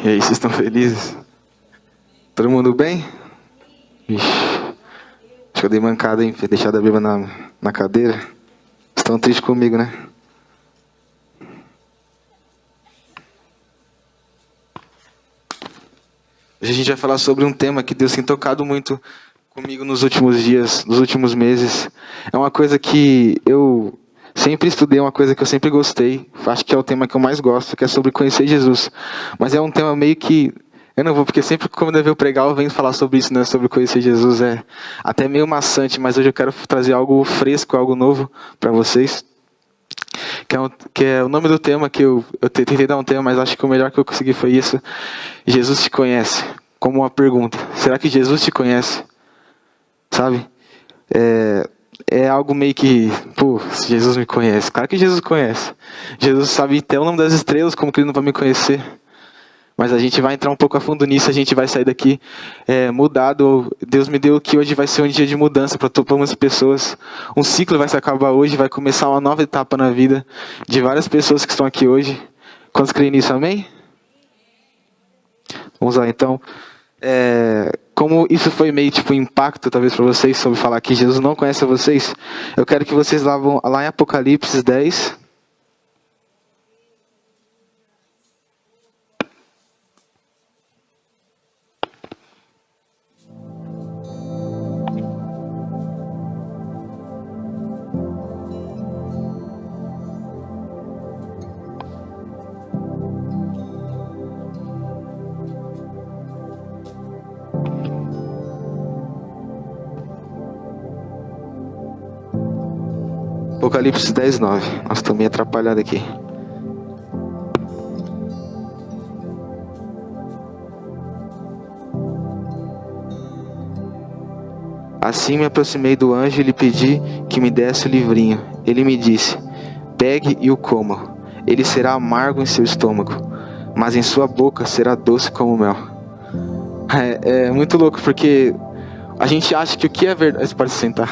E aí, vocês estão felizes? Todo mundo bem? Ixi, acho que eu dei mancada, hein? Deixado a Bíblia na cadeira. Estão tristes comigo, né? Hoje a gente vai falar sobre um tema que Deus tem tocado muito comigo nos últimos dias, nos últimos meses. É uma coisa que eu sempre estudei, uma coisa que eu sempre gostei. Acho que é o tema que eu mais gosto, que é sobre conhecer Jesus. Mas é um tema meio que... Eu não vou, porque sempre quando eu venho pregar, eu venho falar sobre isso, né? Sobre conhecer Jesus. É até meio maçante, mas hoje eu quero trazer algo fresco, algo novo para vocês. Que é o nome do tema, que eu tentei dar um tema, mas acho que o melhor que eu consegui foi isso. Jesus te conhece. Como uma pergunta. Será que Jesus te conhece? Sabe? É algo meio que... Pô, Jesus me conhece. Claro que Jesus conhece. Jesus sabe até o nome das estrelas, como que ele não vai me conhecer? Mas a gente vai entrar um pouco a fundo nisso, a gente vai sair daqui mudado. Deus me deu que hoje vai ser um dia de mudança para todas as pessoas. Um ciclo vai se acabar hoje, vai começar uma nova etapa na vida de várias pessoas que estão aqui hoje. Quantos creem nisso, amém? Vamos lá, então. Como isso foi meio tipo impacto, talvez, para vocês, sobre falar que Jesus não conhece vocês, eu quero que vocês vão lá em Apocalipse 10... Apocalipse 10, 9. Nossa, estou meio atrapalhado aqui. Assim me aproximei do anjo e lhe pedi que me desse o livrinho. Ele me disse: pegue e o coma. Ele será amargo em seu estômago, mas em sua boca será doce como mel. É muito louco, porque a gente acha que o que é verdade... Você pode se sentar.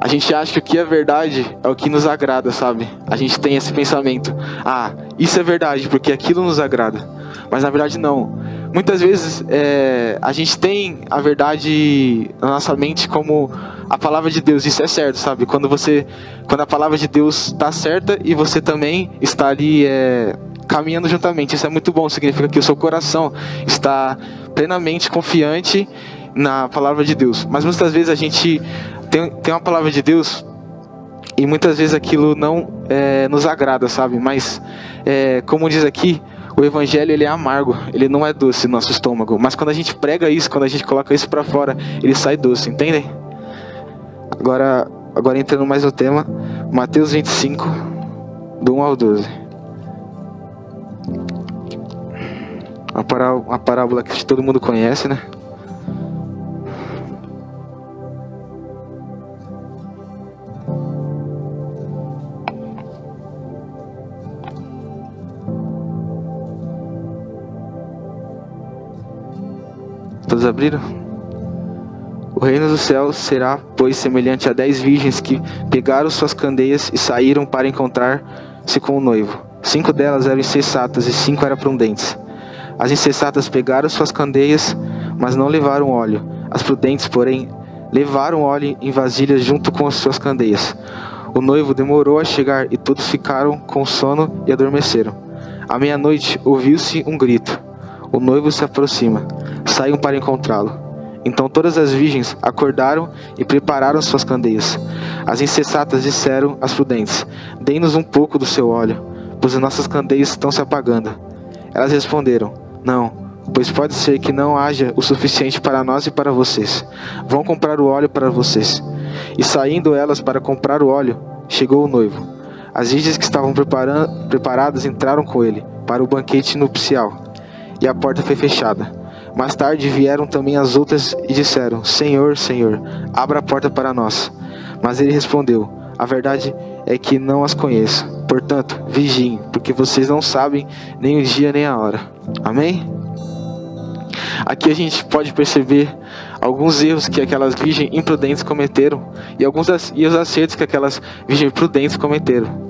A gente acha que o que é verdade é o que nos agrada, sabe? A gente tem esse pensamento. Ah, isso é verdade, porque aquilo nos agrada. Mas na verdade não. Muitas vezes a gente tem a verdade na nossa mente como a palavra de Deus. Isso é certo, sabe? Quando a palavra de Deus está certa e você também está ali caminhando juntamente. Isso é muito bom. Significa que o seu coração está plenamente confiante na palavra de Deus. Mas muitas vezes a gente... Tem uma palavra de Deus e muitas vezes aquilo não nos agrada, sabe? Mas, como diz aqui, o evangelho ele é amargo, ele não é doce no nosso estômago. Mas quando a gente prega isso, quando a gente coloca isso para fora, ele sai doce, entendem? Agora entrando mais no tema, Mateus 25, do 1 ao 12. Uma parábola que todo mundo conhece, né? Todos abriram? O reino dos céus será, pois, semelhante a 10 virgens que pegaram suas candeias e saíram para encontrar-se com o noivo. 5 delas eram insensatas e 5 eram prudentes. As insensatas pegaram suas candeias, mas não levaram óleo. As prudentes, porém, levaram óleo em vasilhas junto com as suas candeias. O noivo demorou a chegar e todos ficaram com sono e adormeceram. À meia-noite ouviu-se um grito. O noivo se aproxima. Saiam para encontrá-lo. Então todas as virgens acordaram e prepararam suas candeias. As insensatas disseram às prudentes: dê-nos um pouco do seu óleo, pois as nossas candeias estão se apagando. Elas responderam: não, pois pode ser que não haja o suficiente para nós e para vocês. Vão comprar o óleo para vocês. E saindo elas para comprar o óleo, chegou o noivo. As virgens que estavam preparadas entraram com ele para o banquete nupcial, e a porta foi fechada. Mais tarde vieram também as outras e disseram: Senhor, Senhor, abra a porta para nós. Mas ele respondeu: a verdade é que não as conheço. Portanto, vigiem, porque vocês não sabem nem o dia nem a hora. Amém? Aqui a gente pode perceber alguns erros que aquelas virgens imprudentes cometeram e os acertos que aquelas virgens prudentes cometeram.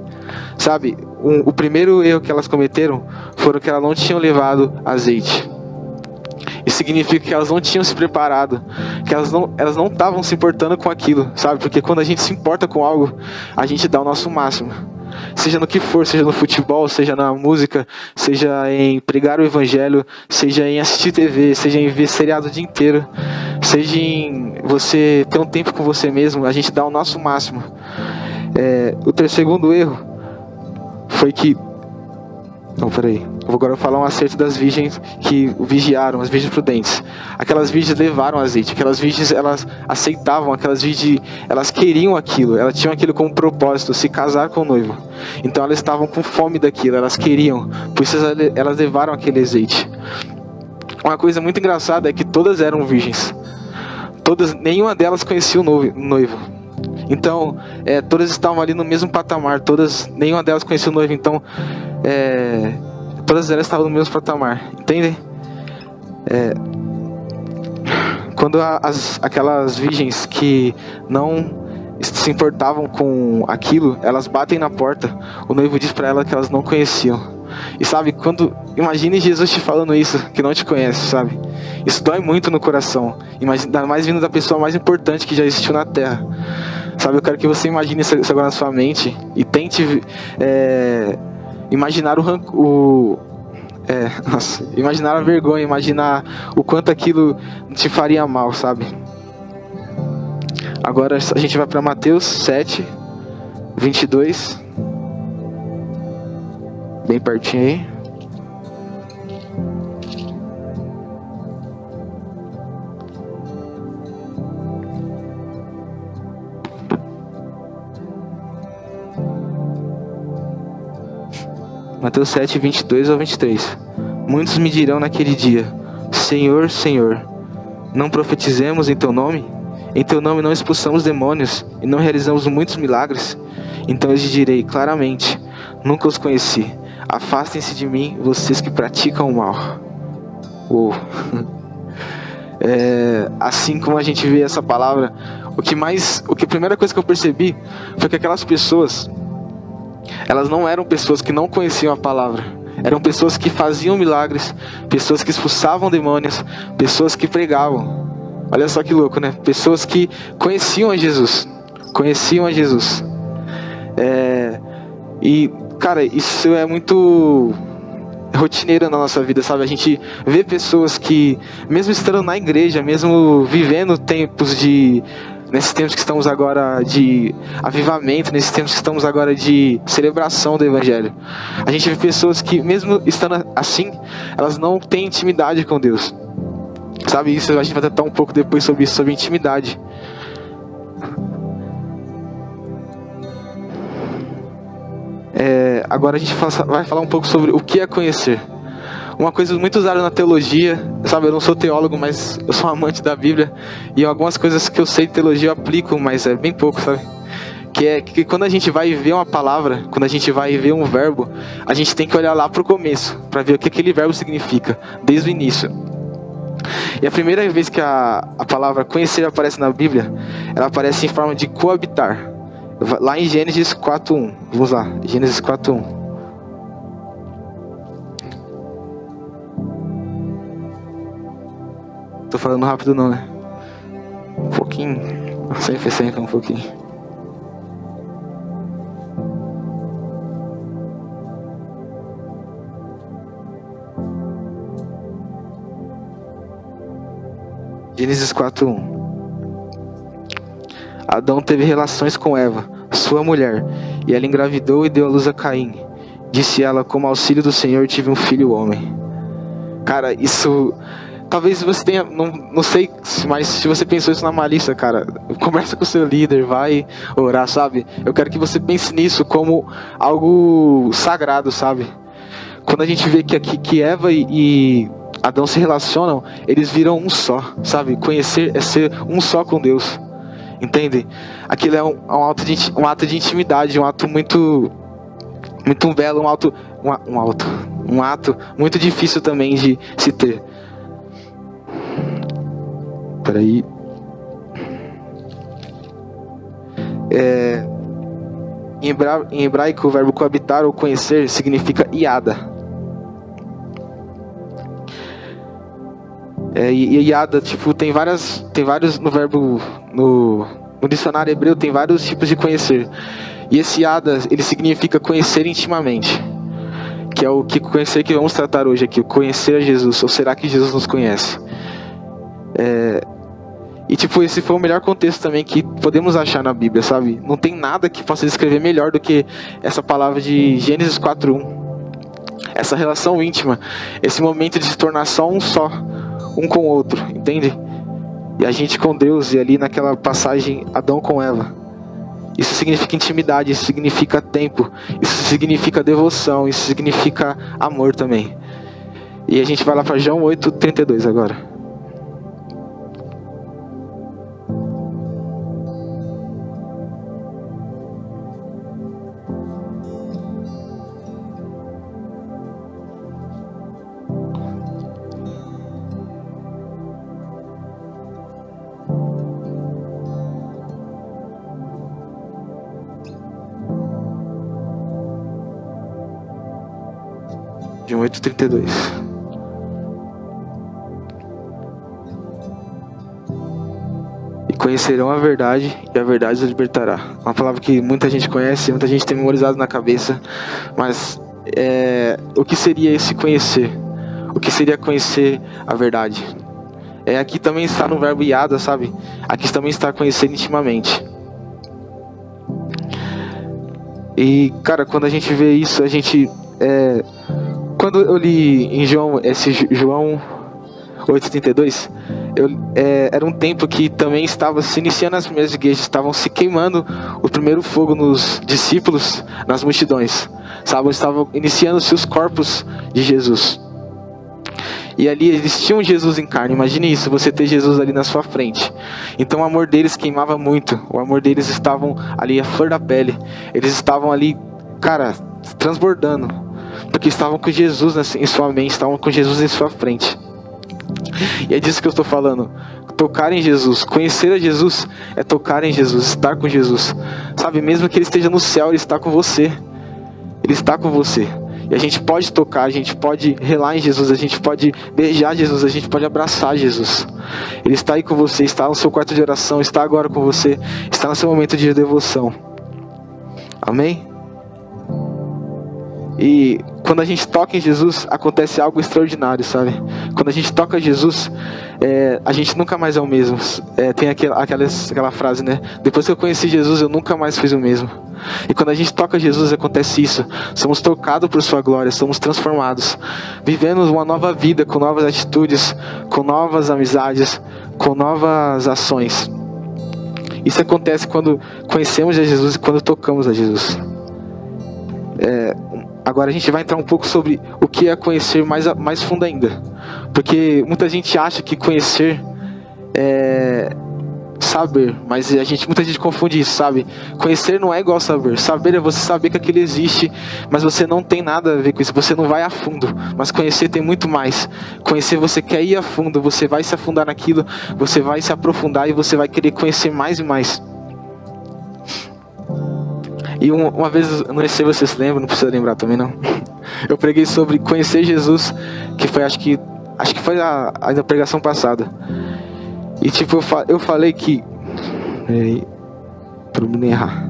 Sabe, o primeiro erro que elas cometeram foi que elas não tinham levado azeite. Isso significa que elas não tinham se preparado, que elas não estavam se importando com aquilo, sabe? Porque quando a gente se importa com algo, a gente dá o nosso máximo. Seja no que for, seja no futebol, seja na música, seja em pregar o evangelho, seja em assistir TV, seja em ver seriado o dia inteiro, seja em você ter um tempo com você mesmo, a gente dá o nosso máximo. O segundo erro foi que... Não, peraí. Eu vou agora falar um acerto das virgens que vigiaram, as virgens prudentes. Aquelas virgens levaram azeite, aquelas virgens, elas aceitavam, aquelas virgens, elas queriam aquilo, elas tinham aquilo como propósito, se casar com o noivo. Então elas estavam com fome daquilo, elas queriam, por isso elas levaram aquele azeite. Uma coisa muito engraçada é que todas eram virgens. Nenhuma delas conhecia o noivo. Então, todas estavam ali no mesmo patamar, nenhuma delas conhecia o noivo, então... todas elas estavam no mesmo patamar, entendem? Quando aquelas virgens que não se importavam com aquilo, elas batem na porta, o noivo diz para elas que elas não conheciam. E sabe, imagine Jesus te falando isso, que não te conhece, sabe? Isso dói muito no coração, ainda mais vindo da pessoa mais importante que já existiu na Terra. Sabe, eu quero que você imagine isso agora na sua mente e tente imaginar imaginar a vergonha, imaginar o quanto aquilo te faria mal, sabe? Agora a gente vai para Mateus 7, 22. Bem pertinho aí. Mateus 7, 22 ao 23. Muitos me dirão naquele dia: Senhor, Senhor, não profetizemos em Teu nome? Em Teu nome não expulsamos demônios e não realizamos muitos milagres? Então eu lhes direi claramente: nunca os conheci. Afastem-se de mim, vocês que praticam o mal. Uou. Assim como a gente vê essa palavra, a primeira coisa que eu percebi foi que aquelas pessoas, elas não eram pessoas que não conheciam a palavra. Eram pessoas que faziam milagres, pessoas que expulsavam demônios, pessoas que pregavam. Olha só que louco, né? Pessoas que conheciam a Jesus. E, cara, isso é muito rotineiro na nossa vida, sabe? A gente vê pessoas que, mesmo estando na igreja, mesmo vivendo nesses tempos que estamos agora de avivamento, nesses tempos que estamos agora de celebração do Evangelho, a gente vê pessoas que, mesmo estando assim, elas não têm intimidade com Deus. Sabe, isso a gente vai tratar um pouco depois sobre isso, sobre intimidade. Agora a gente vai falar um pouco sobre o que é conhecer. Uma coisa muito usada na teologia, sabe, eu não sou teólogo, mas eu sou amante da Bíblia, e algumas coisas que eu sei de teologia eu aplico, mas é bem pouco, sabe? Que quando a gente vai ver uma palavra, quando a gente vai ver um verbo, a gente tem que olhar lá para o começo, para ver o que aquele verbo significa, desde o início. E a primeira vez que a palavra conhecer aparece na Bíblia, ela aparece em forma de coabitar. Lá em Gênesis 4:1. Vamos lá, Gênesis 4:1. Tô falando rápido não, né? Um pouquinho. Sempre um pouquinho. Gênesis 4:1. Adão teve relações com Eva, sua mulher, e ela engravidou e deu à luz a Caim. Disse ela: como auxílio do Senhor tive um filho homem. Cara, isso... Talvez você tenha... Não sei, mas se você pensou isso na malícia, cara, conversa com o seu líder, vai orar, sabe? Eu quero que você pense nisso como algo sagrado, sabe? Quando a gente vê que Eva e Adão se relacionam, eles viram um só, sabe? Conhecer é ser um só com Deus. Entende? Aquilo é um ato de intimidade, um ato muito belo, um ato muito difícil também de se ter. Peraí. Em hebraico, o verbo coabitar ou conhecer significa iada. E iada, tipo, tem vários no verbo, no dicionário hebreu tem vários tipos de conhecer. E esse iada, ele significa conhecer intimamente, que é o que conhecer que vamos tratar hoje aqui, o conhecer a Jesus, ou será que Jesus nos conhece? E tipo, esse foi o melhor contexto também que podemos achar na Bíblia, sabe? Não tem nada que possa descrever melhor do que essa palavra de Gênesis 4:1. Essa relação íntima, esse momento de se tornar só um só, um com o outro, entende? E a gente com Deus, e ali naquela passagem, Adão com Eva. Isso significa intimidade, isso significa tempo, isso significa devoção, isso significa amor também. E a gente vai lá para João 8:32 agora. João 8:32. E conhecerão a verdade, e a verdade os libertará. Uma palavra que muita gente conhece, muita gente tem memorizado na cabeça. Mas o que seria esse conhecer? O que seria conhecer a verdade? Aqui também está no verbo iada, sabe? Aqui também está conhecer intimamente. E, cara, quando a gente vê isso, a gente... Quando eu li em João 8:32, era um tempo que também estava se iniciando as primeiras igrejas, estavam se queimando o primeiro fogo nos discípulos, nas multidões, sabe? Estavam iniciando-se os corpos de Jesus. E ali eles tinham Jesus em carne. Imagine isso, você ter Jesus ali na sua frente. Então o amor deles queimava muito. O amor deles estavam ali à flor da pele. Eles estavam ali, cara, transbordando, porque estavam com Jesus em sua mente, estavam com Jesus em sua frente. E é disso que eu estou falando. Tocar em Jesus, conhecer a Jesus é tocar em Jesus, estar com Jesus. Sabe, mesmo que Ele esteja no céu, Ele está com você. Ele está com você. E a gente pode tocar, a gente pode relar em Jesus, a gente pode beijar Jesus, a gente pode abraçar Jesus. Ele está aí com você, está no seu quarto de oração, está agora com você, está no seu momento de devoção. Amém? E quando a gente toca em Jesus, acontece algo extraordinário, sabe? Quando a gente toca Jesus, a gente nunca mais é o mesmo. Tem aquela frase, né? Depois que eu conheci Jesus, eu nunca mais fiz o mesmo. E quando a gente toca Jesus, acontece isso. Somos tocados por sua glória, somos transformados. Vivemos uma nova vida, com novas atitudes, com novas amizades, com novas ações. Isso acontece quando conhecemos a Jesus e quando tocamos a Jesus. Agora a gente vai entrar um pouco sobre o que é conhecer mais fundo ainda. Porque muita gente acha que conhecer é saber, mas muita gente confunde isso, sabe? Conhecer não é igual saber. Saber é você saber que aquilo existe, mas você não tem nada a ver com isso, você não vai a fundo. Mas conhecer tem muito mais. Conhecer, você quer ir a fundo, você vai se afundar naquilo, você vai se aprofundar e você vai querer conhecer mais e mais. E uma vez, não sei se vocês se lembram, não precisa lembrar também não. Eu preguei sobre conhecer Jesus, que foi, acho que foi a pregação passada. E tipo, eu falei que... Pra não errar.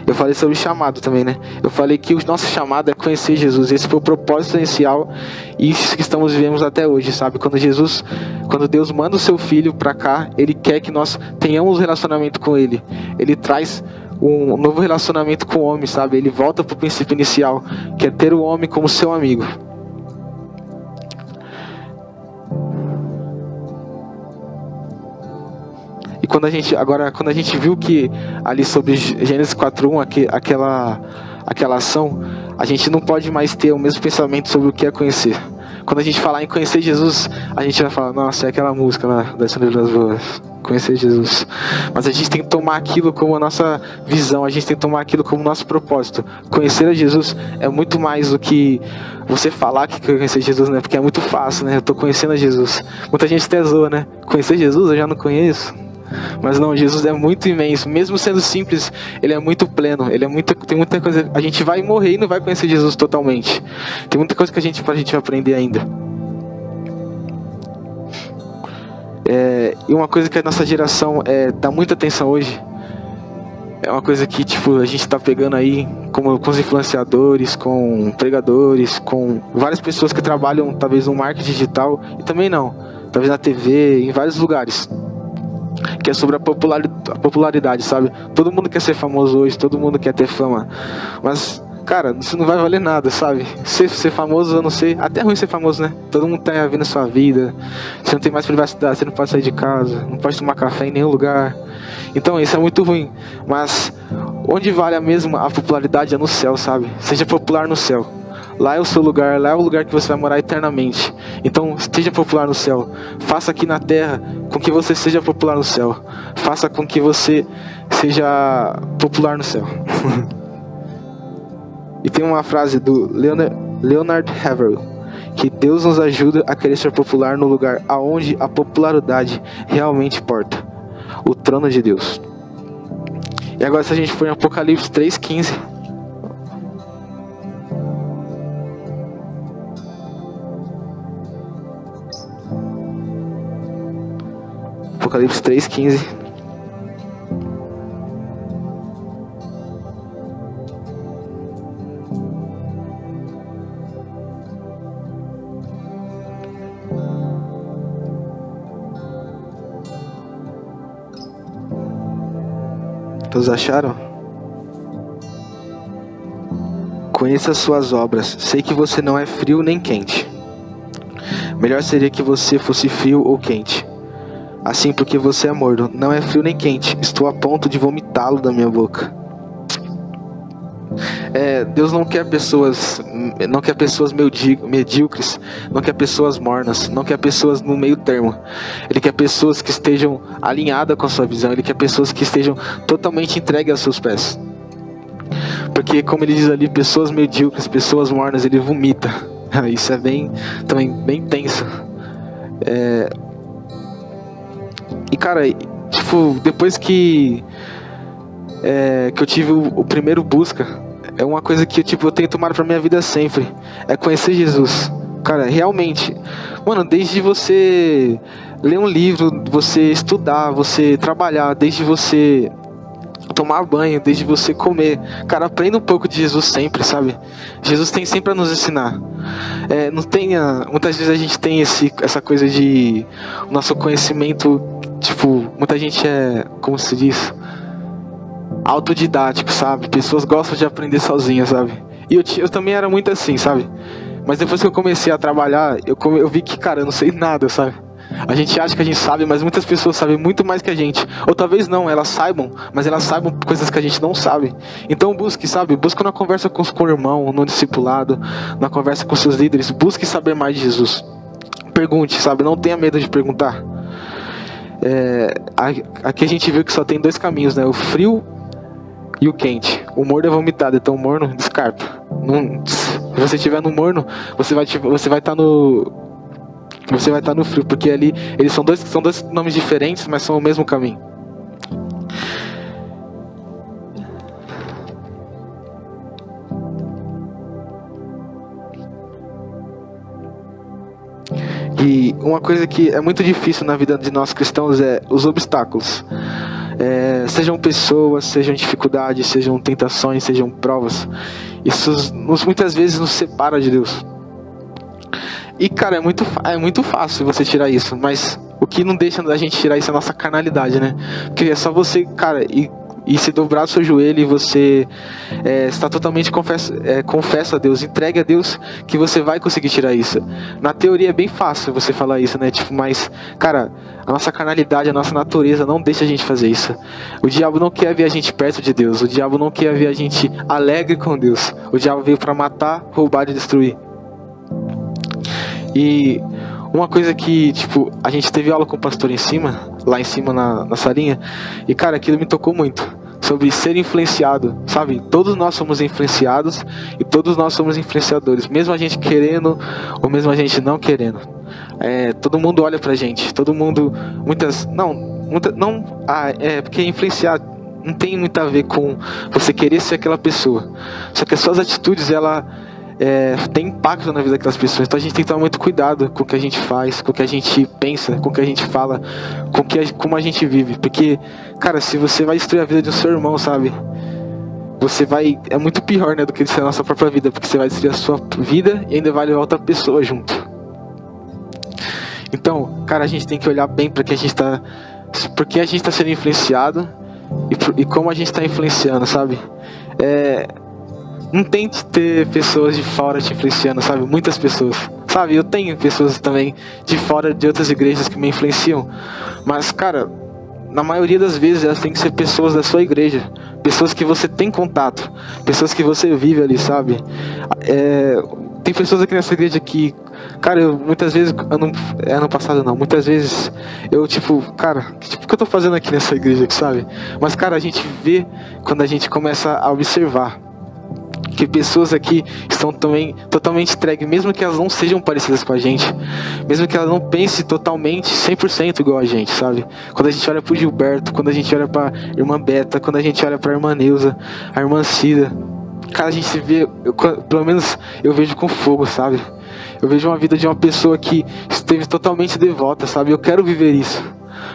Eu falei sobre o chamado também, né? Eu falei que o nosso chamado é conhecer Jesus. Esse foi o propósito inicial e isso que estamos vivendo até hoje, sabe? Quando Deus manda o seu Filho pra cá, Ele quer que nós tenhamos um relacionamento com Ele. Ele traz um novo relacionamento com o homem, sabe? Ele volta pro princípio inicial, que é ter o homem como seu amigo. E quando a gente viu que ali sobre Gênesis 4:1, aquela ação, a gente não pode mais ter o mesmo pensamento sobre o que é conhecer. Quando a gente falar em conhecer Jesus, a gente vai falar, nossa, é aquela música lá da Sonora das Boas, conhecer Jesus. Mas a gente tem que tomar aquilo como a nossa visão, a gente tem que tomar aquilo como nosso propósito. Conhecer a Jesus é muito mais do que você falar que quer conhecer Jesus, né? Porque é muito fácil, né? Eu tô conhecendo a Jesus. Muita gente até zoa, né? Conhecer Jesus eu já não conheço. Mas não, Jesus é muito imenso. Mesmo sendo simples, ele é muito pleno. Tem muita coisa. A gente vai morrer e não vai conhecer Jesus totalmente. Tem muita coisa que a gente vai aprender ainda. E uma coisa que a nossa geração dá muita atenção hoje, é uma coisa que tipo, a gente tá pegando aí com os influenciadores, com pregadores, com várias pessoas que trabalham talvez no marketing digital, e também não, talvez na TV, em vários lugares, que é sobre a popularidade, sabe? Todo mundo quer ser famoso hoje, todo mundo quer ter fama, mas cara, isso não vai valer nada, sabe? Ser famoso, eu não sei. Até é ruim ser famoso, né? Todo mundo tá vendo a sua vida. Você não tem mais privacidade, você não pode sair de casa, não pode tomar café em nenhum lugar. Então isso é muito ruim. Mas onde vale mesmo a popularidade é no céu, sabe? Seja popular no céu. Lá é o seu lugar, lá é o lugar que você vai morar eternamente. Então esteja popular no céu. Faça aqui na terra com que você seja popular no céu. Faça com que você seja popular no céu. E tem uma frase do Leonard Haverhill, que Deus nos ajuda a querer ser popular no lugar aonde a popularidade realmente importa, o trono de Deus. E agora se a gente for em Apocalipse 3:15, Apocalipse 3:15. Todos acharam? Conheça as suas obras. Sei que você não é frio nem quente. Melhor seria que você fosse frio ou quente. Assim, porque você é morno, não é frio nem quente. Estou a ponto de vomitá-lo da minha boca. Deus não quer pessoas medíocres, não quer pessoas mornas, não quer pessoas no meio termo. Ele quer pessoas que estejam alinhadas com a sua visão. Ele quer pessoas que estejam totalmente entregues aos seus pés. Porque como ele diz ali, pessoas medíocres, pessoas mornas, ele vomita. Isso é também bem tenso. E cara, tipo, depois que eu tive o primeiro busca, é uma coisa que eu tenho tomado pra minha vida sempre, é conhecer Jesus. Cara, realmente, mano, desde você ler um livro, você estudar, você trabalhar, desde você tomar banho, desde você comer, cara, aprenda um pouco de Jesus sempre, sabe? Jesus tem sempre a nos ensinar. Muitas vezes a gente tem essa coisa de nosso conhecimento, tipo, muita gente como se diz, autodidático, sabe? Pessoas gostam de aprender sozinhas, sabe? E eu também era muito assim, sabe? Mas depois que eu comecei a trabalhar, eu vi que, cara, eu não sei nada, sabe? A gente acha que a gente sabe, mas muitas pessoas sabem muito mais que a gente. Ou talvez não, elas saibam, mas elas saibam coisas que a gente não sabe. Então busque, sabe? Busque na conversa com o irmão, no discipulado, na conversa com seus líderes. Busque saber mais de Jesus. Pergunte, sabe? Não tenha medo de perguntar. Aqui a gente viu que só tem dois caminhos, né? O frio e o quente. O morno é vomitado, então o morno descarta. Se você estiver no morno, você vai estar no frio, porque ali eles são dois nomes diferentes, mas são o mesmo caminho. E uma coisa que é muito difícil na vida de nós cristãos é os obstáculos. Sejam pessoas, sejam dificuldades, sejam tentações, sejam provas. Isso muitas vezes nos separa de Deus. E cara, é muito fácil você tirar isso, mas o que não deixa da gente tirar isso é a nossa carnalidade, né? Porque é só você, cara, e se dobrar o seu joelho e você está totalmente confessa a Deus, entregue a Deus, que você vai conseguir tirar isso. Na teoria é bem fácil você falar isso, né? Tipo, mas, cara, a nossa carnalidade, a nossa natureza não deixa a gente fazer isso. O diabo não quer ver a gente perto de Deus. O diabo não quer ver a gente alegre com Deus. O diabo veio para matar, roubar e destruir. E uma coisa que, tipo, a gente teve aula com o pastor lá em cima na salinha, e cara, aquilo me tocou muito, sobre ser influenciado, sabe? Todos nós somos influenciados e todos nós somos influenciadores, mesmo a gente querendo ou mesmo a gente não querendo. Todo mundo olha pra gente, todo mundo, Porque influenciar não tem muito a ver com você querer ser aquela pessoa. Só que as suas atitudes, tem impacto na vida daquelas pessoas. Então a gente tem que tomar muito cuidado com o que a gente faz, com o que a gente pensa, com o que a gente fala, como a gente vive. Porque, cara, se você vai destruir a vida de um seu irmão, sabe? É muito pior, né, do que destruir a nossa própria vida. Porque você vai destruir a sua vida e ainda vai levar outra pessoa junto. Então, cara, a gente tem que olhar bem para que a gente tá... Porque a gente está sendo influenciado e como a gente está influenciando, sabe? Não tente ter pessoas de fora te influenciando, sabe? Muitas pessoas, sabe? Eu tenho pessoas também de fora de outras igrejas que me influenciam. Mas, cara, na maioria das vezes elas têm que ser pessoas da sua igreja. Pessoas que você tem contato. Pessoas que você vive ali, sabe? Tem pessoas aqui nessa igreja que... Cara, muitas vezes... Ano passado não. Muitas vezes eu, cara... O que eu tô fazendo aqui nessa igreja aqui, sabe? Mas, cara, a gente vê quando a gente começa a observar que pessoas aqui estão também totalmente entregues, mesmo que elas não sejam parecidas com a gente, mesmo que elas não pensem totalmente 100% igual a gente, sabe? Quando a gente olha pro Gilberto, quando a gente olha pra irmã Beta, quando a gente olha pra irmã Neuza, a irmã Cida, cara, a gente se vê, pelo menos eu vejo com fogo, sabe? Eu vejo uma vida de uma pessoa que esteve totalmente devota, sabe? Eu quero viver isso.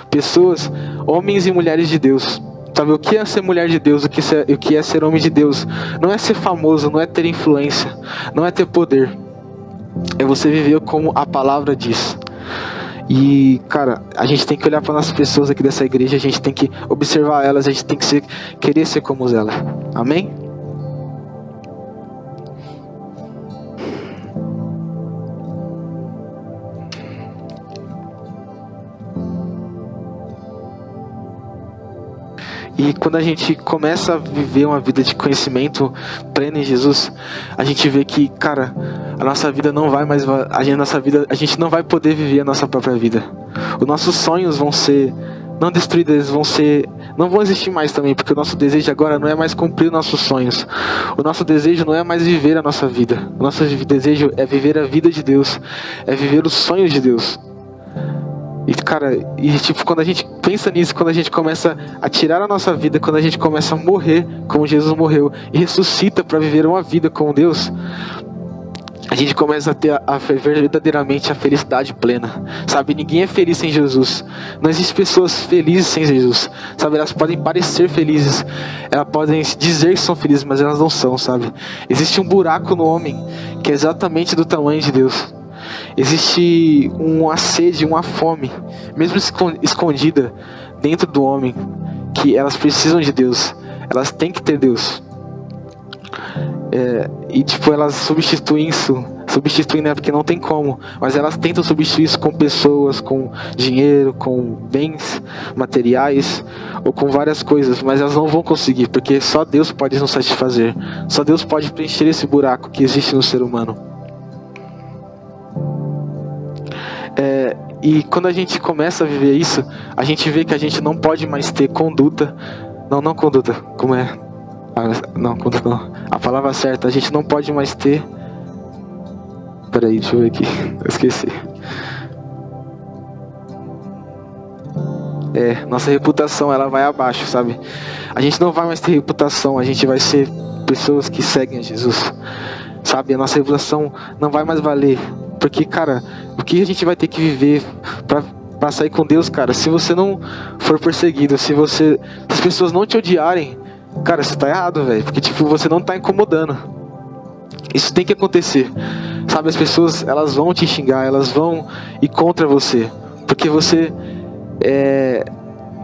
Pessoas, homens e mulheres de Deus. Sabe, o que é ser mulher de Deus, o que é ser homem de Deus? Não é ser famoso, não é ter influência, não é ter poder. É você viver como a palavra diz. E, cara, a gente tem que olhar para nossas pessoas aqui dessa igreja, a gente tem que observar elas, a gente tem que querer ser como elas. Amém? E quando a gente começa a viver uma vida de conhecimento pleno em Jesus, a gente vê que, cara, a nossa vida não vai mais... A gente não vai poder viver a nossa própria vida. Os nossos sonhos vão ser não destruídos, não vão existir mais também, porque o nosso desejo agora não é mais cumprir os nossos sonhos. O nosso desejo não é mais viver a nossa vida. O nosso desejo é viver a vida de Deus, é viver os sonhos de Deus. E, cara, quando a gente pensa nisso, quando a gente começa a tirar a nossa vida, quando a gente começa a morrer como Jesus morreu e ressuscita para viver uma vida com Deus, a gente começa a ter verdadeiramente a felicidade plena, sabe? Ninguém é feliz sem Jesus. Não existem pessoas felizes sem Jesus, sabe? Elas podem parecer felizes, elas podem dizer que são felizes, mas elas não são, sabe? Existe um buraco no homem que é exatamente do tamanho de Deus. Existe uma sede, uma fome, mesmo escondida dentro do homem, que elas precisam de Deus. Elas têm que ter Deus. Elas substituem isso. Substituem, né? Porque não tem como. Mas elas tentam substituir isso com pessoas, com dinheiro, com bens materiais ou com várias coisas. Mas elas não vão conseguir, porque só Deus pode nos satisfazer. Só Deus pode preencher esse buraco que existe no ser humano. E quando a gente começa a viver isso, a gente vê que a gente não pode mais ter conduta. Não conduta, como é? Não, conduta não. A palavra certa, a gente não pode mais ter... Peraí, deixa eu ver aqui, eu esqueci. Nossa reputação, ela vai abaixo, sabe? A gente não vai mais ter reputação, a gente vai ser pessoas que seguem a Jesus, sabe? A nossa reputação não vai mais valer. Porque, cara, o que a gente vai ter que viver pra sair com Deus, cara? Se você não for perseguido, se as pessoas não te odiarem, cara, você tá errado, velho. Porque, você não tá incomodando. Isso tem que acontecer. Sabe, as pessoas, elas vão te xingar, elas vão ir contra você. Porque você é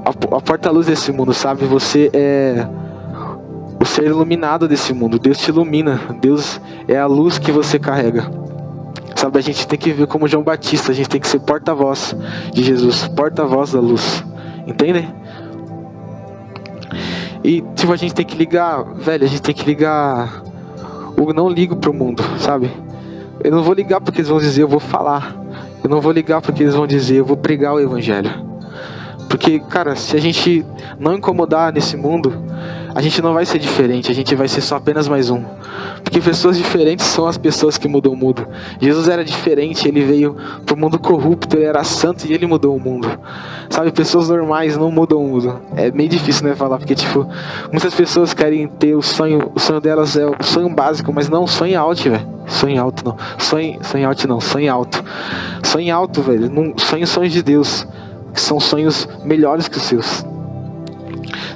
a porta-luz desse mundo, sabe? Você é o ser iluminado desse mundo. Deus te ilumina. Deus é a luz que você carrega. Sabe, a gente tem que viver como João Batista, a gente tem que ser porta-voz de Jesus, porta-voz da luz, entendem? E a gente tem que ligar, velho, a gente tem que ligar o não ligo pro mundo, sabe? Eu não vou ligar porque eles vão dizer, eu vou falar. Eu não vou ligar porque eles vão dizer, eu vou pregar o evangelho. Porque, cara, se a gente não incomodar nesse mundo, a gente não vai ser diferente, a gente vai ser só apenas mais um. Porque pessoas diferentes são as pessoas que mudam o mundo. Jesus era diferente, ele veio pro mundo corrupto, ele era santo e ele mudou o mundo. Sabe, pessoas normais não mudam o mundo. É meio difícil, né, falar, porque tipo, muitas pessoas querem ter o sonho delas é o sonho básico, mas não, sonho alto, velho. Sonho alto não. Sonho alto não, sonho alto. Sonho alto, velho. Sonhos de Deus, que são sonhos melhores que os seus.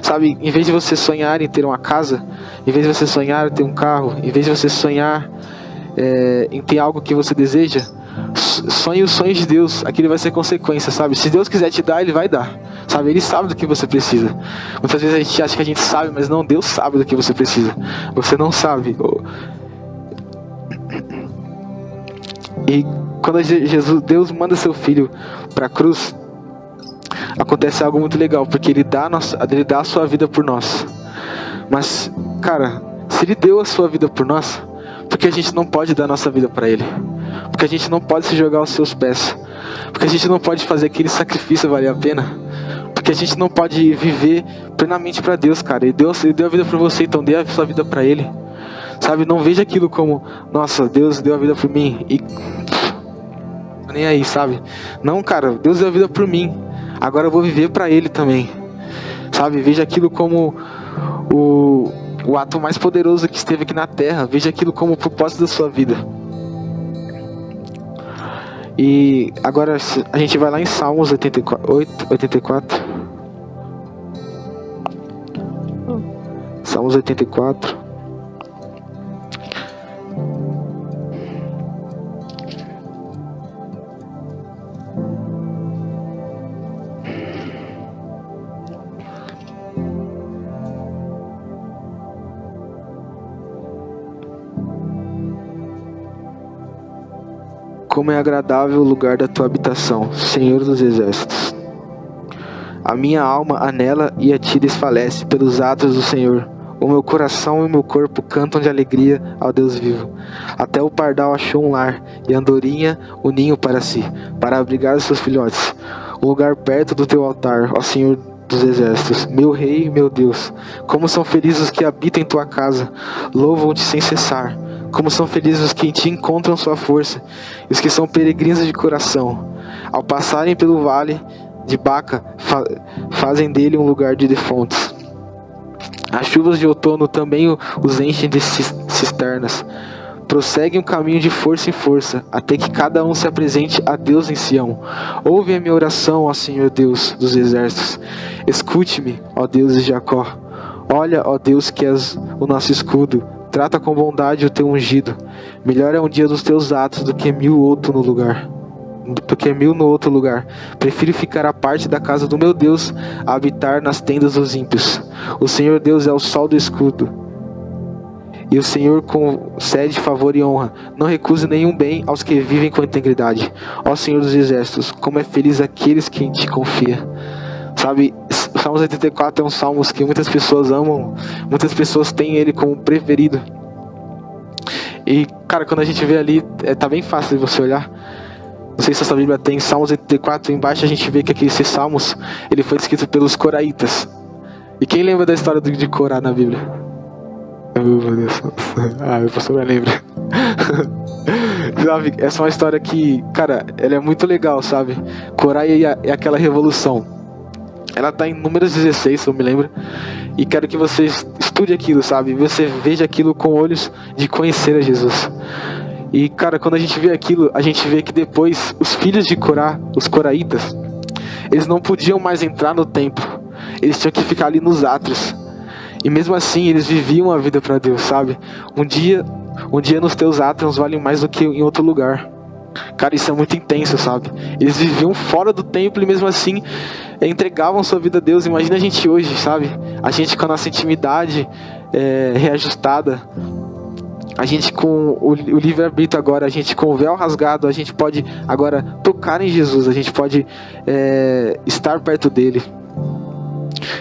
Sabe, em vez de você sonhar em ter uma casa, em vez de você sonhar em ter um carro, em vez de você sonhar em ter algo que você deseja, sonhe os sonhos de Deus. Aquilo vai ser consequência, sabe? Se Deus quiser te dar, Ele vai dar, sabe? Ele sabe do que você precisa. Muitas vezes a gente acha que a gente sabe, mas não, Deus sabe do que você precisa. Você não sabe. E quando Deus manda seu filho para a cruz, acontece algo muito legal, porque ele dá a sua vida por nós. Mas, cara, se ele deu a sua vida por nós, porque a gente não pode dar a nossa vida para ele? Porque a gente não pode se jogar aos seus pés? Porque a gente não pode fazer aquele sacrifício valer a pena? Porque a gente não pode viver plenamente para Deus, cara. Ele deu a vida para você, então dê a sua vida para ele. Sabe, não veja aquilo como, nossa, Deus deu a vida por mim e nem aí, sabe? Não, cara, Deus deu a vida por mim, agora eu vou viver para Ele também, sabe? Veja aquilo como o ato mais poderoso que esteve aqui na terra. Veja aquilo como o propósito da sua vida. E agora a gente vai lá em Salmos 84. Salmos 84. Como é agradável o lugar da tua habitação, Senhor dos exércitos. A minha alma anela e a ti desfalece pelos atos do Senhor. O meu coração e o meu corpo cantam de alegria ao Deus vivo. Até o pardal achou um lar, e a andorinha um ninho para si, para abrigar os seus filhotes. Um lugar perto do teu altar, ó Senhor dos exércitos, meu Rei, meu Deus. Como são felizes os que habitam em tua casa, louvam-te sem cessar. Como são felizes os que em ti encontram sua força, e os que são peregrinos de coração. Ao passarem pelo vale de Baca, fazem dele um lugar de defuntos. As chuvas de outono também os enchem de cisternas. Prosseguem o caminho de força em força, até que cada um se apresente a Deus em Sião. Ouve a minha oração, ó Senhor Deus dos exércitos. Escute-me, ó Deus de Jacó. Olha, ó Deus, que és o nosso escudo. Trata com bondade o teu ungido. Melhor é um dia dos teus atos do que mil no outro lugar. Prefiro ficar à parte da casa do meu Deus a habitar nas tendas dos ímpios. O Senhor Deus é o sol do escudo, e o Senhor concede favor e honra. Não recuse nenhum bem aos que vivem com integridade. Ó Senhor dos exércitos, como é feliz aqueles que em ti confia. Sabe, Salmos 84 é um salmo que muitas pessoas amam, muitas pessoas têm ele como preferido. E, cara, quando a gente vê ali, tá bem fácil de você olhar. Não sei se essa Bíblia tem Salmos 84, embaixo a gente vê que esse Salmos, ele foi escrito pelos coraitas. E quem lembra da história de Corá na Bíblia? Meu Deus. Meu pastor não lembra. Sabe, essa é uma história que, cara, ela é muito legal, sabe? Corá é aquela revolução. Ela está em Números 16, se eu me lembro. E quero que você estude aquilo, sabe? Você veja aquilo com olhos de conhecer a Jesus. E, cara, quando a gente vê aquilo, a gente vê que depois os filhos de Corá, os coraitas, eles não podiam mais entrar no templo. Eles tinham que ficar ali nos átrios. E mesmo assim, eles viviam a vida para Deus, sabe? Um dia nos teus átrios vale mais do que em outro lugar. Cara, isso é muito intenso, sabe? Eles viviam fora do templo e mesmo assim entregavam sua vida a Deus. Imagina a gente hoje, sabe? A gente com a nossa intimidade reajustada, a gente com o livre-arbítrio agora, a gente com o véu rasgado, a gente pode agora tocar em Jesus, a gente pode estar perto dele.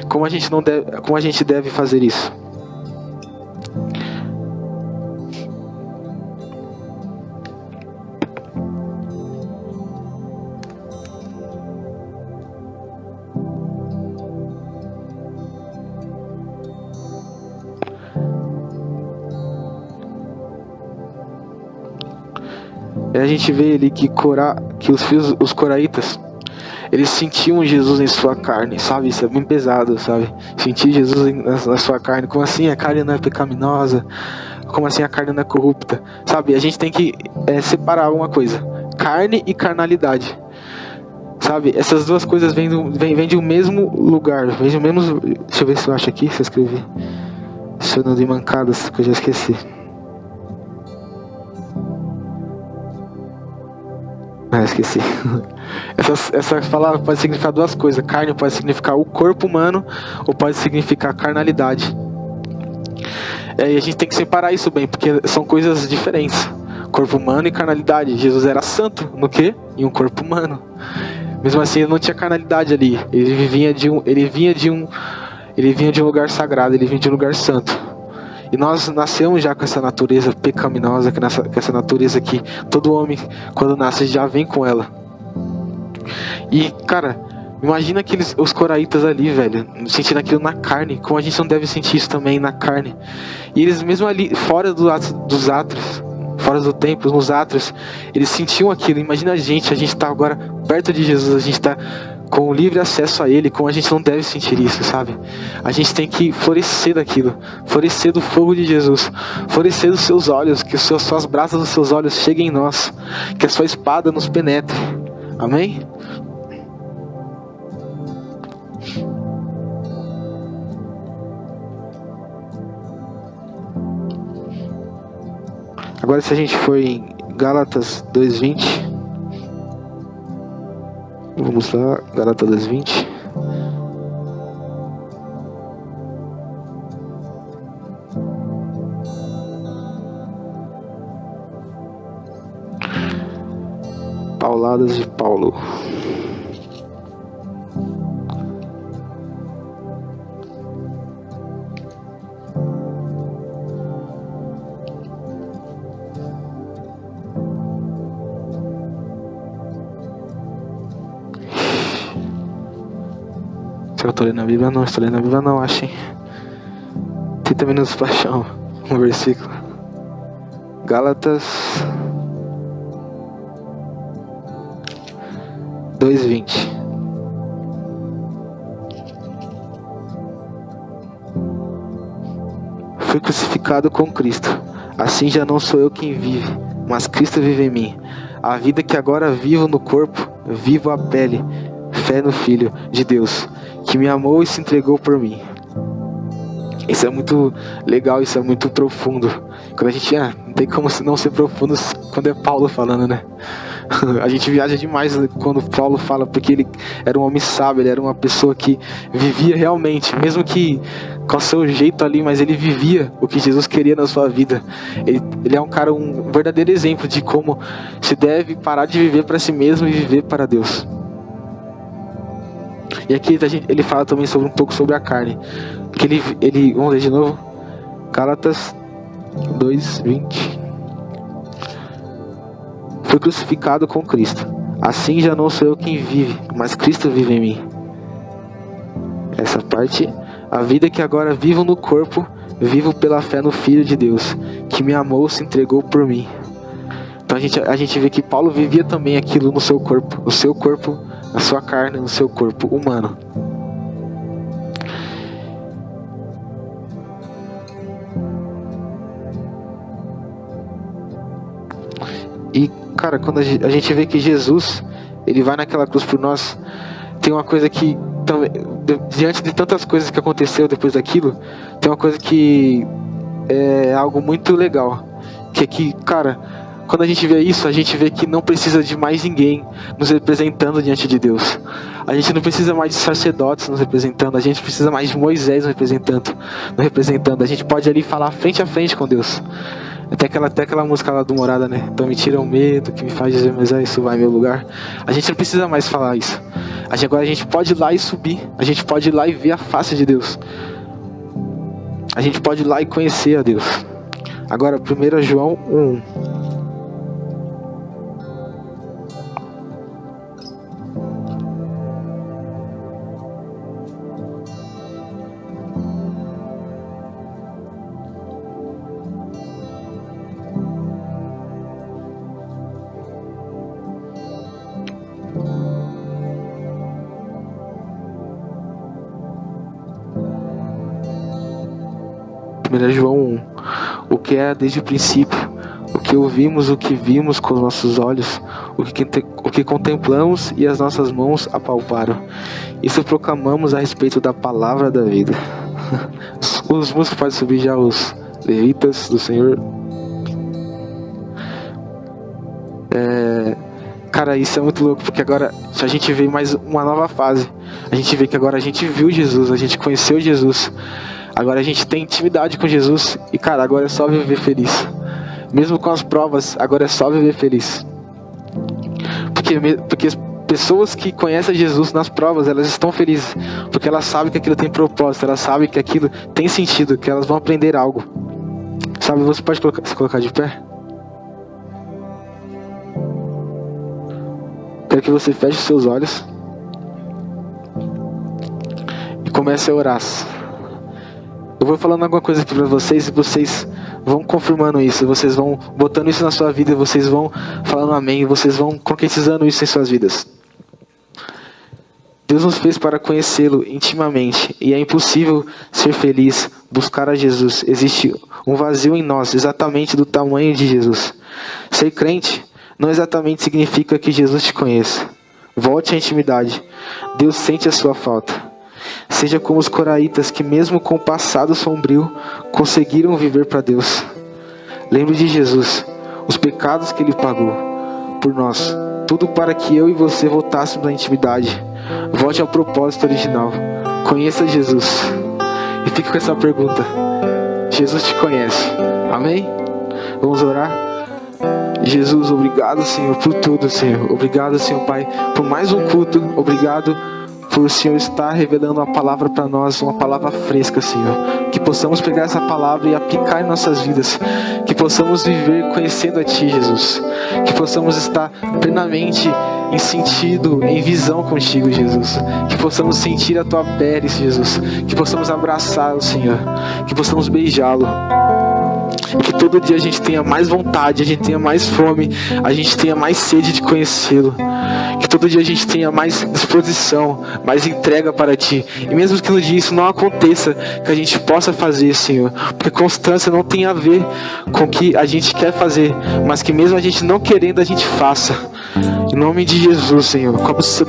Como a gente deve fazer isso? E a gente vê ali que os coraitas, eles sentiam Jesus em sua carne, sabe? Isso é bem pesado, sabe? Sentir Jesus na sua carne. Como assim a carne não é pecaminosa? Como assim a carne não é corrupta? Sabe? A gente tem que separar uma coisa: carne e carnalidade. Sabe? Essas duas coisas vêm de um mesmo lugar. Vêm do mesmo... Deixa eu ver se eu acho aqui, se eu escrevi. Se eu não dei mancadas, que eu já esqueci. Esqueci. Essa palavra pode significar duas coisas. Carne pode significar o corpo humano, ou pode significar carnalidade. E a gente tem que separar isso bem, porque são coisas diferentes. Corpo humano e carnalidade. Jesus era santo, no quê? Em um corpo humano. Mesmo assim, ele não tinha carnalidade ali. Ele vinha de um lugar sagrado, ele vinha de um lugar santo. E nós nascemos já com essa natureza pecaminosa, com essa natureza que todo homem, quando nasce, já vem com ela. E, cara, imagina os coraitas ali, velho, sentindo aquilo na carne, como a gente não deve sentir isso também na carne. E eles mesmo ali, fora dos átrios, fora do templo, nos átrios, eles sentiam aquilo. Imagina a gente tá agora perto de Jesus, a gente tá com livre acesso a Ele, como a gente não deve sentir isso, sabe? A gente tem que florescer daquilo, florescer do fogo de Jesus, florescer dos seus olhos, que suas brasas dos seus olhos cheguem em nós, que a sua espada nos penetre. Amém? Agora, se a gente for em Gálatas 2:20, vamos lá, Gálatas 2:20. Pauladas de Paulo. Eu tô lendo a Bíblia? Não, estou lendo a Bíblia não, achem. 30 minutos para achar um versículo. Gálatas 2:20. Fui crucificado com Cristo. Assim já não sou eu quem vive, mas Cristo vive em mim. A vida que agora vivo no corpo, vivo a pele. Fé no Filho de Deus, que me amou e se entregou por mim. Isso é muito legal, isso é muito profundo. Quando a gente, não tem como não ser profundo quando é Paulo falando, né? A gente viaja demais quando Paulo fala, porque ele era um homem sábio, ele era uma pessoa que vivia realmente, mesmo que com o seu jeito ali, mas ele vivia o que Jesus queria na sua vida. Ele é um verdadeiro exemplo de como se deve parar de viver para si mesmo e viver para Deus. E aqui ele fala também um pouco sobre a carne. Que ele vamos ler de novo. Gálatas 2:20. Fui crucificado com Cristo. Assim já não sou eu quem vive, mas Cristo vive em mim. Essa parte. A vida que agora vivo no corpo, vivo pela fé no Filho de Deus, que me amou e se entregou por mim. Então a gente vê que Paulo vivia também aquilo no seu corpo. O seu corpo, a sua carne, no seu corpo humano. E, cara, quando a gente vê que Jesus, ele vai naquela cruz por nós, tem uma coisa que, diante de tantas coisas que aconteceu depois daquilo, tem uma coisa que é algo muito legal. Que é que, cara, quando a gente vê isso, a gente vê que não precisa de mais ninguém nos representando diante de Deus. A gente não precisa mais de sacerdotes nos representando, a gente precisa mais de Moisés nos representando. A gente pode ali falar frente a frente com Deus. Até aquela música lá do Morada, né? Então me tira o medo que me faz dizer, mas isso vai em meu lugar. A gente não precisa mais falar isso. Agora a gente pode ir lá e subir. A gente pode ir lá e ver a face de Deus. A gente pode ir lá e conhecer a Deus. Agora, 1 João 1. 1 João 1. O que era desde o princípio, o que ouvimos, o que vimos com os nossos olhos, o que contemplamos e as nossas mãos apalparam. Isso proclamamos a respeito da palavra da vida. Os músicos podem subir já, os levitas do Senhor. Cara, isso é muito louco, porque agora a gente vê mais uma nova fase. A gente vê que agora a gente viu Jesus, a gente conheceu Jesus. Agora a gente tem intimidade com Jesus. E cara, agora é só viver feliz. Mesmo com as provas, agora é só viver feliz. Porque pessoas que conhecem Jesus nas provas, elas estão felizes. Porque elas sabem que aquilo tem propósito, elas sabem que aquilo tem sentido, que elas vão aprender algo. Sabe, você pode se colocar de pé? Quero que você feche os seus olhos e comece a orar. Eu vou falando alguma coisa aqui para vocês e vocês vão confirmando isso, vocês vão botando isso na sua vida, vocês vão falando amém, vocês vão concretizando isso em suas vidas. Deus nos fez para conhecê-lo intimamente e é impossível ser feliz, buscar a Jesus. Existe um vazio em nós, exatamente do tamanho de Jesus. Ser crente não exatamente significa que Jesus te conheça. Volte à intimidade. Deus sente a sua falta. Seja como os coraitas que mesmo com o passado sombrio conseguiram viver para Deus. Lembre de Jesus, os pecados que Ele pagou por nós. Tudo para que eu e você voltássemos à intimidade. Volte ao propósito original. Conheça Jesus. E fique com essa pergunta. Jesus te conhece. Amém? Vamos orar? Jesus, obrigado, Senhor, por tudo, Senhor. Obrigado, Senhor, Pai, por mais um culto. Obrigado por o Senhor estar revelando uma palavra para nós, uma palavra fresca, Senhor. Que possamos pegar essa palavra e aplicar em nossas vidas. Que possamos viver conhecendo a Ti, Jesus. Que possamos estar plenamente em sentido, em visão contigo, Jesus. Que possamos sentir a Tua pele, Jesus. Que possamos abraçá-lo, Senhor. Que possamos beijá-lo. Que todo dia a gente tenha mais vontade, a gente tenha mais fome, a gente tenha mais sede de conhecê-lo. Que todo dia a gente tenha mais disposição, mais entrega para Ti. E mesmo que no dia isso não aconteça, que a gente possa fazer, Senhor. Porque constância não tem a ver com o que a gente quer fazer, mas que mesmo a gente não querendo, a gente faça. Em nome de Jesus, Senhor.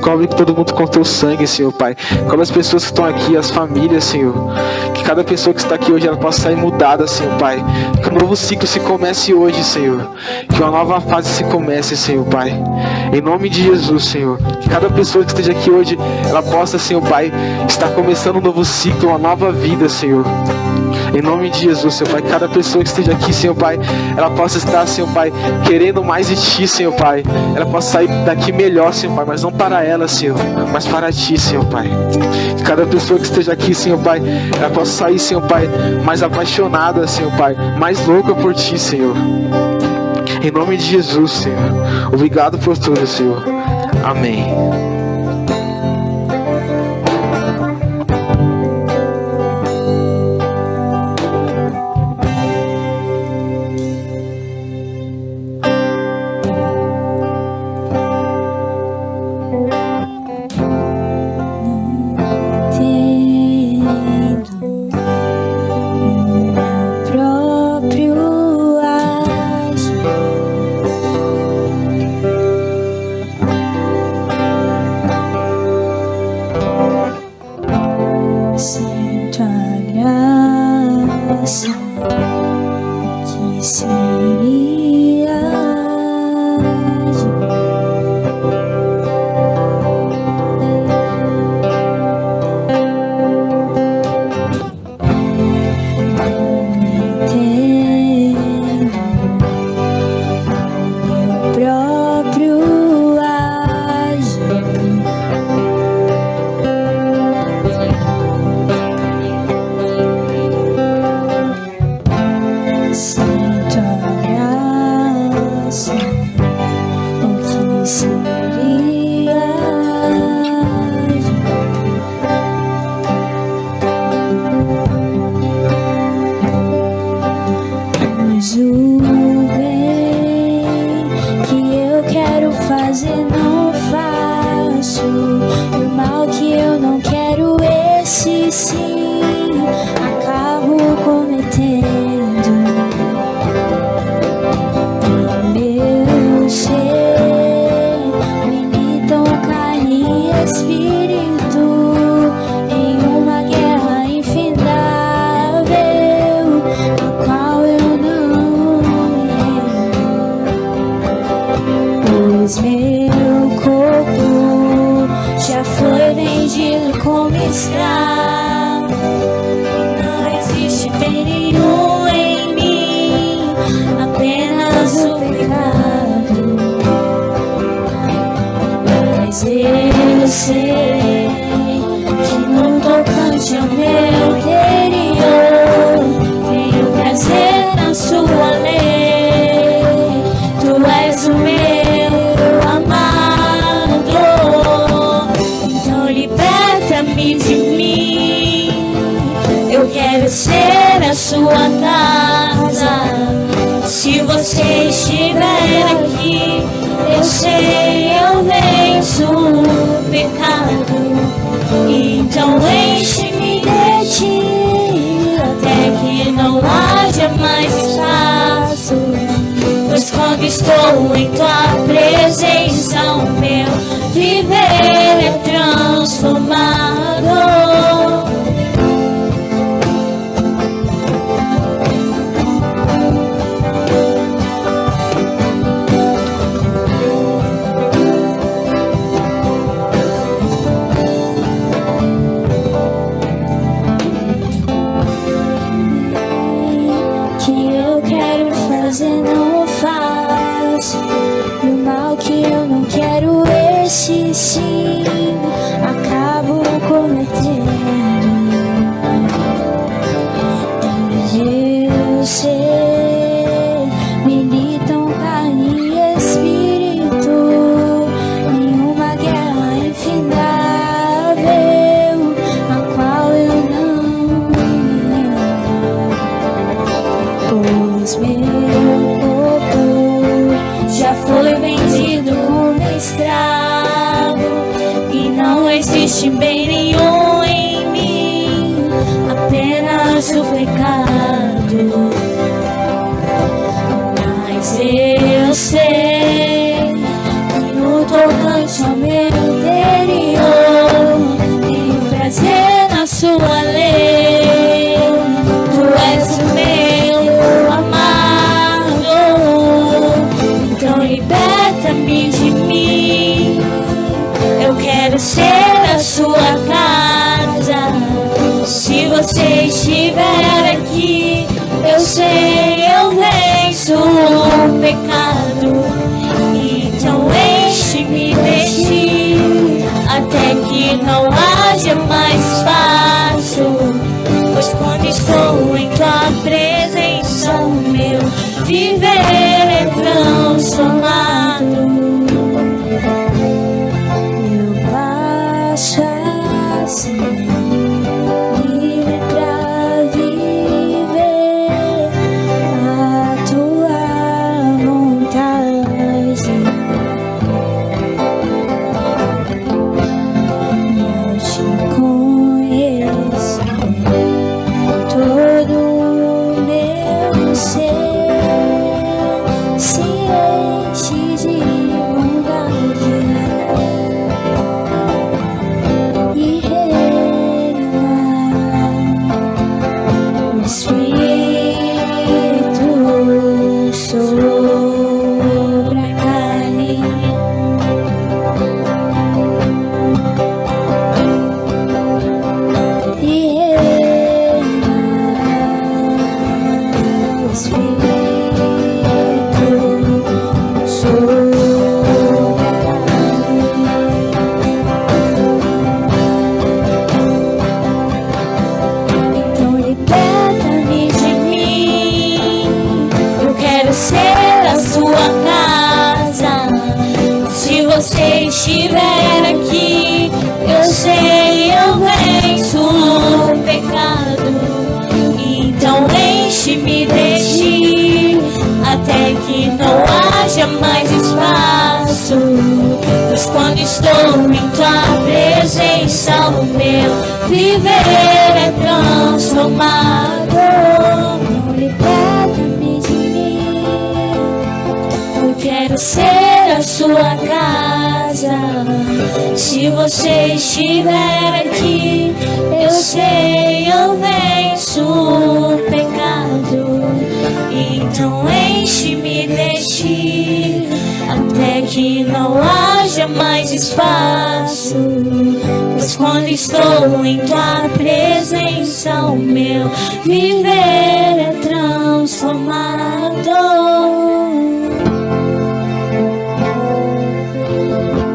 Cobre todo mundo com Teu sangue, Senhor, Pai. Cobre as pessoas que estão aqui, as famílias, Senhor. Que cada pessoa que está aqui hoje, ela possa sair mudada, Senhor, Pai. Que um novo ciclo se comece hoje, Senhor. Que uma nova fase se comece, Senhor, Pai. Em nome de Jesus, Senhor. Que cada pessoa que esteja aqui hoje, ela possa, Senhor, Pai, estar começando um novo ciclo, uma nova vida, Senhor. Em nome de Jesus, Senhor Pai, cada pessoa que esteja aqui, Senhor Pai, ela possa estar, Senhor Pai, querendo mais de Ti, Senhor Pai. Ela possa sair daqui melhor, Senhor Pai, mas não para ela, Senhor, mas para Ti, Senhor Pai. Que cada pessoa que esteja aqui, Senhor Pai, ela possa sair, Senhor Pai, mais apaixonada, Senhor Pai, mais louca por Ti, Senhor. Em nome de Jesus, Senhor. Obrigado por tudo, Senhor. Amém. Pois meu corpo já foi vendido como escravo, e não existe bem nenhum em mim, apenas o pecado. Mas eu sei que no tocante ao meu interior tenho prazer na sua lei. Tu és o meu amado, então liberta-me de mim. Eu quero ser a sua casa. Se você estiver aqui, eu sei, eu venço o pecado. Então enche-me de ti, até que não haja mais espaço. Pois quando estou em tua presença, o meu viver é transformado. Não faço, e o mal que eu não quero, esse sim acabo cometendo. Eu sei, militam carne e espírito em uma guerra infindável, a qual eu não me lembro. Pois meu corpo já foi vendido como escravo, e não existe bem nenhum em mim, apenas o pecado. Mas eu sei que no tocante ao meu interior tenho prazer na sua lei. Tu és o meu amado, então liberta-me de mim. Eu quero ser a sua casa. Se você estiver aqui, eu sei, eu venço o pecado. Então enche-me de ti, até que não haja mais espaço. Pois quando estou em tua presença, o meu viver é transformado. Eu passo assim, livre pra viver a tua vontade. Eu te conheço, todo o meu ser se enche de bondade e reina o Espírito sobre a carne. E reina o Espírito sobre a carne. Então liberta-me de mim. Eu quero ser a sua casa. Se você estiver aqui, eu sei, eu venço o pecado. Então enche-me de ti, até que não haja mais espaço. Pois quando estou em tua presença, o meu viver é transformado. Então liberta-me de mim. Eu quero ser a sua casa. Se você estiver aqui, eu sei, eu venço o pecado. Então enche-me de ti, até que não haja mais espaço, pois quando estou em tua presença, o meu viver é transformado.